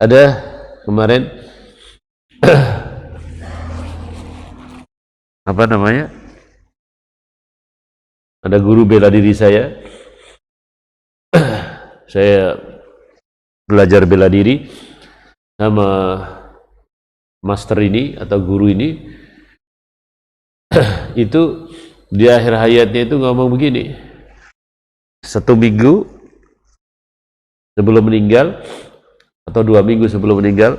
Ada kemarin apa namanya? Ada guru bela diri saya. Saya belajar bela diri sama master ini atau guru ini. Itu di akhir hayatnya itu ngomong begini. 1 minggu sebelum meninggal atau 2 minggu sebelum meninggal,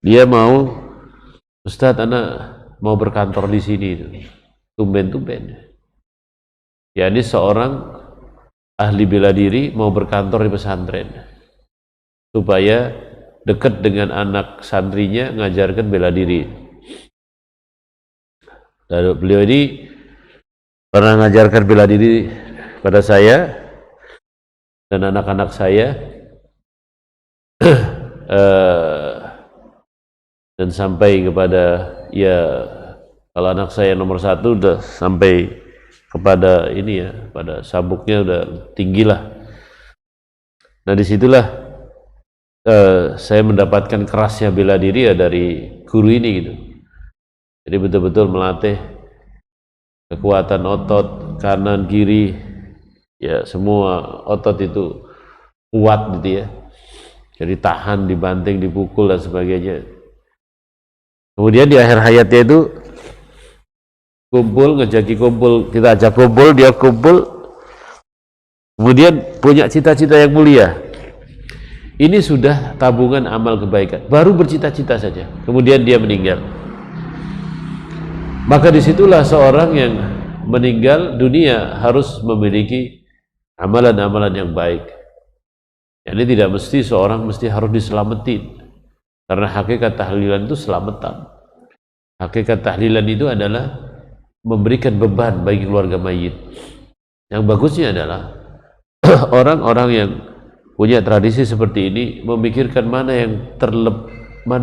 dia mau, Ustadz, anak mau berkantor di sini, tumben-tumben. Ya, ini seorang ahli bela diri mau berkantor di pesantren supaya dekat dengan anak santrinya, ngajarkan bela diri. Lalu beliau ini pernah ngajarkan bela diri pada saya dan anak-anak saya, dan sampai kepada, ya kalau anak saya nomor 1 udah sampai kepada ini ya, pada sabuknya udah tinggi lah. Nah, disitulah saya mendapatkan kerasnya bela diri ya dari guru ini gitu. Jadi betul-betul melatih kekuatan otot kanan kiri, ya semua otot itu kuat gitu ya. Jadi tahan, dibanting, dipukul dan sebagainya. Kemudian di akhir hayatnya itu kumpul, ngejaki kumpul, kita ajak kumpul, dia kumpul, kemudian punya cita-cita yang mulia. Ini sudah tabungan amal kebaikan, baru bercita-cita saja, kemudian dia meninggal. Maka disitulah seorang yang meninggal dunia harus memiliki amalan-amalan yang baik. Ini tidak mesti seorang harus diselamatin, karena hakikat tahlilan itu selamatan. Hakikat tahlilan itu adalah memberikan beban bagi keluarga mayit. Yang bagusnya adalah orang-orang yang punya tradisi seperti ini memikirkan mana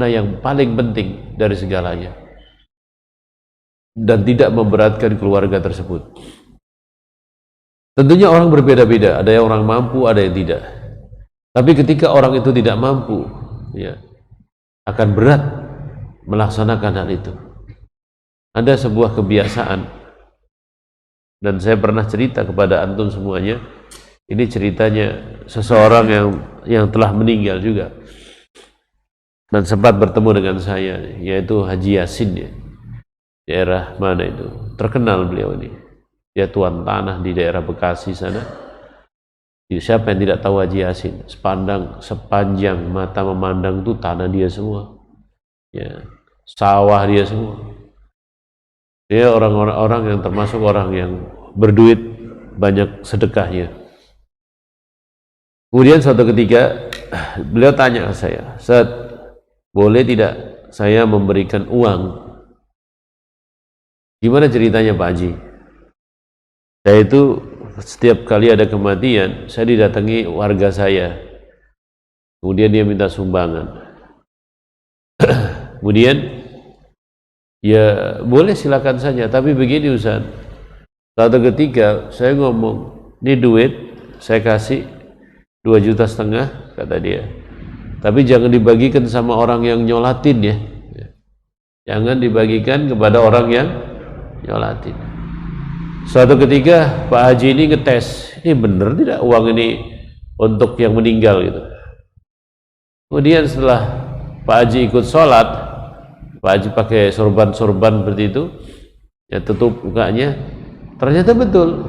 yang paling penting dari segalanya, dan tidak memberatkan keluarga tersebut. Tentunya orang berbeda-beda, ada yang orang mampu, ada yang tidak. Tapi ketika orang itu tidak mampu, ya, akan berat melaksanakan hal itu. Ada sebuah kebiasaan, dan saya pernah cerita kepada antum semuanya. Ini ceritanya seseorang yang telah meninggal juga, dan sempat bertemu dengan saya, yaitu Haji Yasin ya. Daerah mana itu? Terkenal beliau ini. Dia tuan tanah di daerah Bekasi sana. Siapa yang tidak tahu Haji Yasin? Sepanjang mata memandang itu tanah dia semua. Ya, sawah dia semua. Dia orang yang termasuk orang yang berduit, banyak sedekahnya. Kemudian suatu ketika beliau tanya ke saya, "Ustaz, boleh tidak saya memberikan uang?" Gimana ceritanya Pak Haji? Saya itu setiap kali ada kematian, saya didatangi warga saya. Kemudian dia minta sumbangan. Kemudian, ya boleh silakan saja, tapi begini Ustaz. Suatu ketika saya ngomong, ini duit saya kasih 2,5 juta, kata dia. Tapi jangan dibagikan sama orang yang nyolatin ya. Jangan dibagikan kepada orang yang nyolatin. Suatu ketika Pak Haji ini ngetes, ini benar tidak uang ini untuk yang meninggal gitu. Kemudian setelah Pak Haji ikut sholat, Pak Haji pakai sorban-sorban seperti itu, ya tutup mukanya, ternyata betul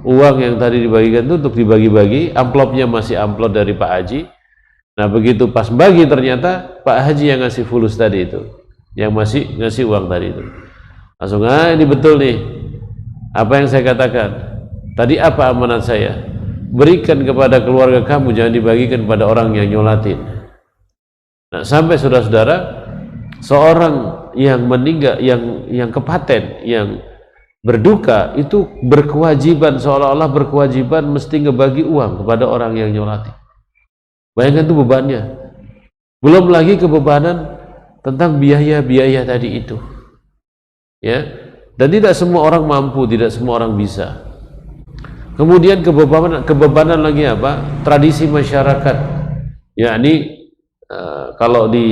uang yang tadi dibagikan itu untuk dibagi-bagi, amplopnya masih amplop dari Pak Haji. Nah begitu pas bagi ternyata Pak Haji yang ngasih fulus tadi itu, yang masih ngasih uang tadi itu. Langsung, ini betul nih apa yang saya katakan tadi, apa amanat saya, berikan kepada keluarga kamu, jangan dibagikan kepada orang yang nyolatin. Nah sampai saudara-saudara, seorang yang meninggal, yang kepaten, yang berduka itu berkewajiban, seolah-olah berkewajiban mesti ngebagi uang kepada orang yang nyolati. Bayangkan itu bebannya, belum lagi kebebanan tentang biaya-biaya tadi itu, ya. Dan tidak semua orang mampu, tidak semua orang bisa. Kemudian kebebanan lagi apa? Tradisi masyarakat, yakni kalau di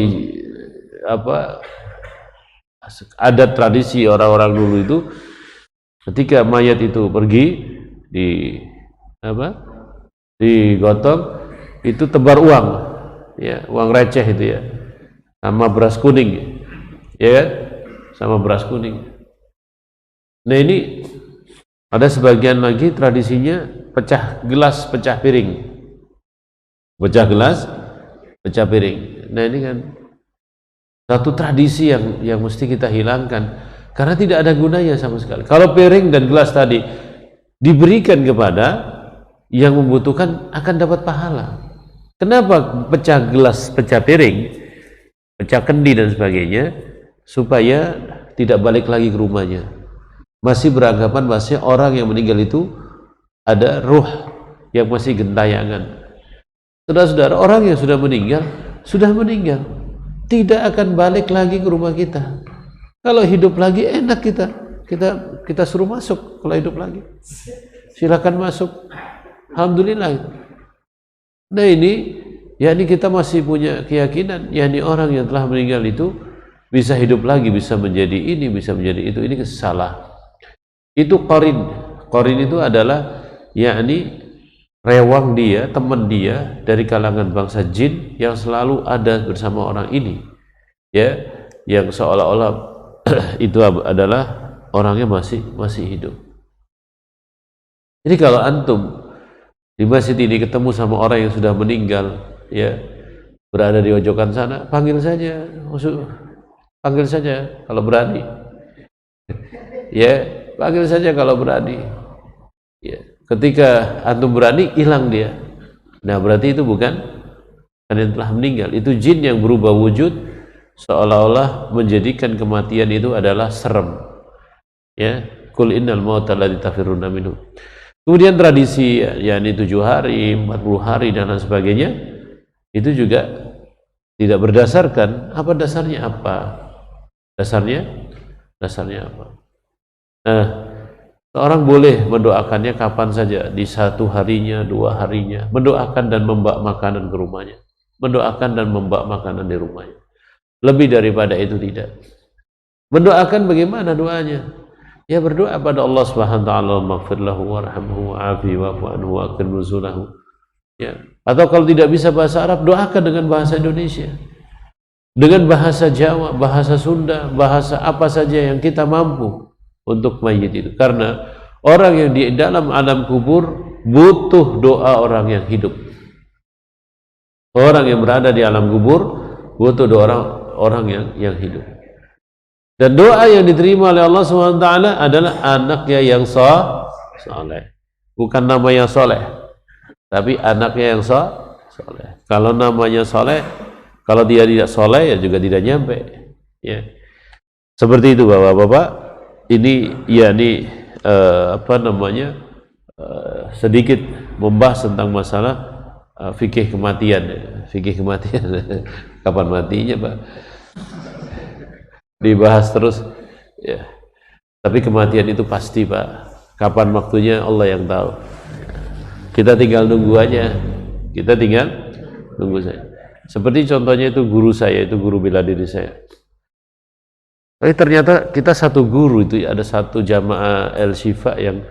adat tradisi orang-orang dulu itu, ketika mayat itu pergi digotong, itu tebar uang, ya, uang receh itu ya, sama beras kuning, ya kan, sama beras kuning. Nah ini ada sebagian lagi tradisinya pecah gelas, pecah piring, pecah gelas, pecah piring. Nah ini kan satu tradisi yang mesti kita hilangkan, karena tidak ada gunanya sama sekali. Kalau piring dan gelas tadi diberikan kepada yang membutuhkan, akan dapat pahala. Kenapa pecah gelas, pecah piring, pecah kendi dan sebagainya? Supaya tidak balik lagi ke rumahnya. Masih beranggapan bahwa orang yang meninggal itu ada ruh yang masih gentayangan. Saudara-saudara, orang yang sudah meninggal, tidak akan balik lagi ke rumah kita. Kalau hidup lagi enak, kita suruh masuk. Kalau hidup lagi silakan masuk, alhamdulillah. Nah ini, yakni kita masih punya keyakinan, yakni orang yang telah meninggal itu bisa hidup lagi, bisa menjadi ini, bisa menjadi itu. Ini salah. Itu qarin itu adalah yakni rewang dia, teman dia dari kalangan bangsa jin yang selalu ada bersama orang ini, ya, yang seolah-olah itu adalah orangnya masih hidup. Jadi kalau antum di masjid ini ketemu sama orang yang sudah meninggal, ya, berada di pojokan sana, panggil saja kalau berani, ya, panggil saja kalau berani, ya. Ketika antum berani, hilang dia. Nah berarti itu bukan yang telah meninggal, itu jin yang berubah wujud, seolah-olah menjadikan kematian itu adalah serem, ya. Qul innal mauta alladzi tafirruna minhu. Kemudian tradisi, yakni 7 hari, 40 hari dan lain sebagainya, itu juga tidak berdasarkan apa dasarnya apa. Dasarnya apa? Nah, seorang boleh mendoakannya kapan saja, di 1 harinya, 2 harinya, mendoakan dan membawa makanan ke rumahnya, mendoakan dan membawa makanan di rumahnya. Lebih daripada itu tidak. Mendoakan bagaimana doanya? Ya berdoa pada Allah Subhanahu wa taala, maghfir lahu warhamhu wa'afi wa'fu anhu wa akrim nuzulahu. Ya. Atau kalau tidak bisa bahasa Arab, doakan dengan bahasa Indonesia. Dengan bahasa Jawa, bahasa Sunda, bahasa apa saja yang kita mampu untuk mayit itu. Karena orang yang di dalam alam kubur butuh doa orang yang hidup. Orang yang berada di alam kubur butuh doa orang yang hidup. Dan doa yang diterima oleh Allah SWT adalah anaknya yang soleh. Bukan namanya soleh, tapi anaknya yang soleh. Kalau namanya soleh, kalau dia tidak soleh, ya juga tidak nyampe, ya. Seperti itu bapak-bapak. Ini yakni sedikit membahas tentang masalah fikih kematian. Fikih kematian kapan matinya, Pak? Dibahas terus, ya. Tapi kematian itu pasti, Pak. Kapan waktunya Allah yang tahu. Kita tinggal nunggu aja. Kita tinggal nunggu saja. Seperti contohnya itu guru saya, itu guru bela diri saya. Tapi ternyata kita satu guru itu, ada satu jamaah El Shifa yang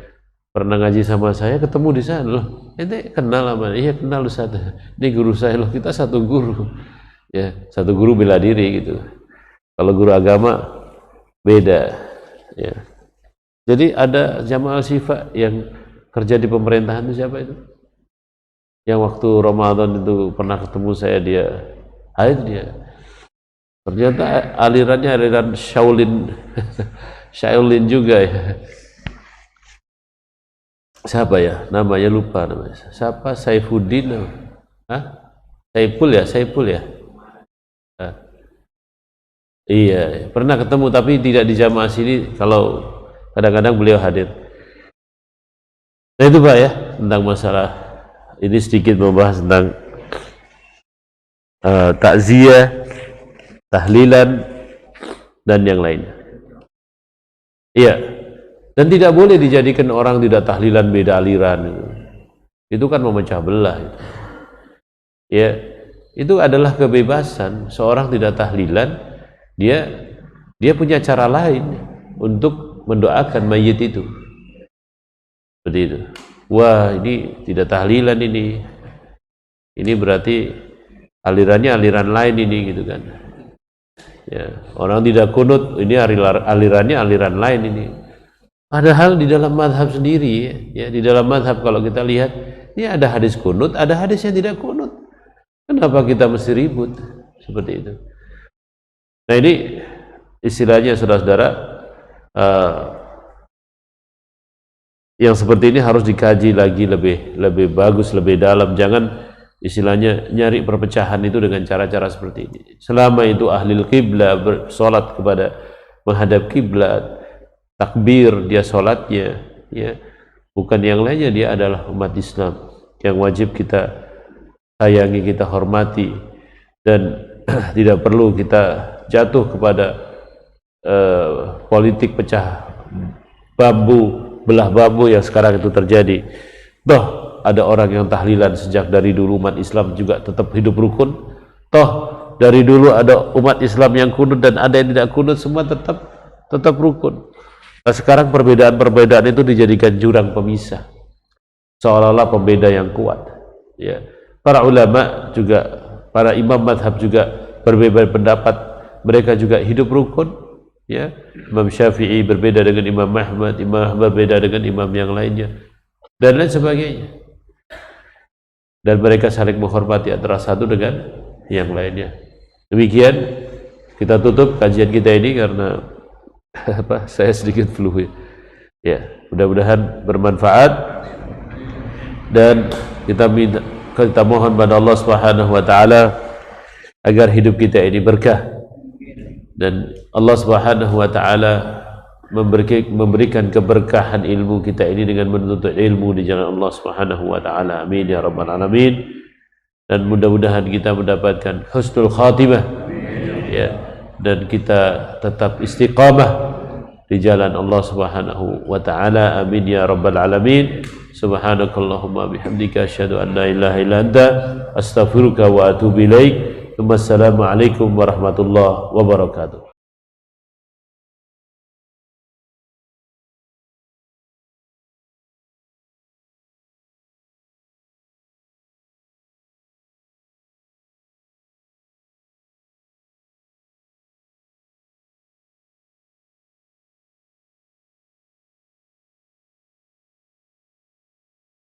pernah ngaji sama saya, ketemu di sana loh. Ente kenal sama? Iya kenal Ustaz. Ini guru saya loh, kita satu guru. Ya, satu guru bela diri gitu. Kalau guru agama beda. Ya. Jadi ada jamaah El Shifa yang kerja di pemerintahan itu siapa itu? Yang waktu Ramadan itu pernah ketemu saya, dia. Itu dia. Ternyata alirannya aliran Shaolin, Shaolin juga ya. Siapa ya? Namanya lupa namanya. Siapa? Saifuddin? Hah? Saipul ya? Saipul ya? Iya, pernah ketemu tapi tidak di jamaah sini. Kalau kadang-kadang beliau hadir. Nah itu Pak ya, tentang masalah ini sedikit membahas tentang takziah, tahlilan dan yang lain. Iya, dan tidak boleh dijadikan orang tidak tahlilan beda aliran. Itu kan memecah belah. Ya, itu adalah kebebasan. Seorang tidak tahlilan, dia punya cara lain untuk mendoakan mayit itu. Seperti itu. Wah, ini tidak tahlilan ini. Ini berarti alirannya aliran lain ini gitu kan. Ya, orang tidak kunut, ini alirannya aliran lain ini. Padahal di dalam mazhab sendiri, ya di dalam mazhab kalau kita lihat, ini ada hadis kunut, ada hadis yang tidak kunut. Kenapa kita mesti ribut seperti itu? Nah ini istilahnya saudara-saudara, yang seperti ini harus dikaji lagi lebih bagus, lebih dalam. Jangan istilahnya nyari perpecahan itu dengan cara-cara seperti ini. Selama itu ahlil qiblah bersolat kepada menghadap kiblat, takbir dia solatnya, ya bukan yang lainnya, dia adalah umat Islam yang wajib kita sayangi, kita hormati, dan tidak perlu kita jatuh kepada politik pecah bambu, belah bambu yang sekarang itu terjadi. Toh ada orang yang tahlilan sejak dari dulu, umat Islam juga tetap hidup rukun. Toh dari dulu ada umat Islam yang kunut dan ada yang tidak kunut, semua tetap rukun. Nah, sekarang perbedaan-perbedaan itu dijadikan jurang pemisah, seolah-olah pembeda yang kuat. Ya. Para ulama juga, para imam madhab juga berbeda pendapat, mereka juga hidup rukun. Ya. Imam Syafi'i berbeda dengan Imam Ahmad, Imam Ahmad berbeda dengan imam yang lainnya, dan lain sebagainya. Dan mereka saling menghormati antara satu dengan yang lainnya. Demikian kita tutup kajian kita ini karena saya sedikit flu ya. Mudah-mudahan bermanfaat, dan kita mohon pada Allah Subhanahu wa taala agar hidup kita ini berkah, dan Allah Subhanahu wa taala memberikan keberkahan ilmu kita ini dengan menuntut ilmu di jalan Allah Subhanahu wa taala. Amin ya rabbal alamin. Dan mudah-mudahan kita mendapatkan husnul khatimah, ya, dan kita tetap istiqamah di jalan Allah Subhanahu wa taala. Amin ya rabbal alamin. Subhanakallahumma bihamdika asyhadu an la ilaha illa anta astaghfiruka wa atubu ilaik. Wassalamu alaikum warahmatullahi wabarakatuh.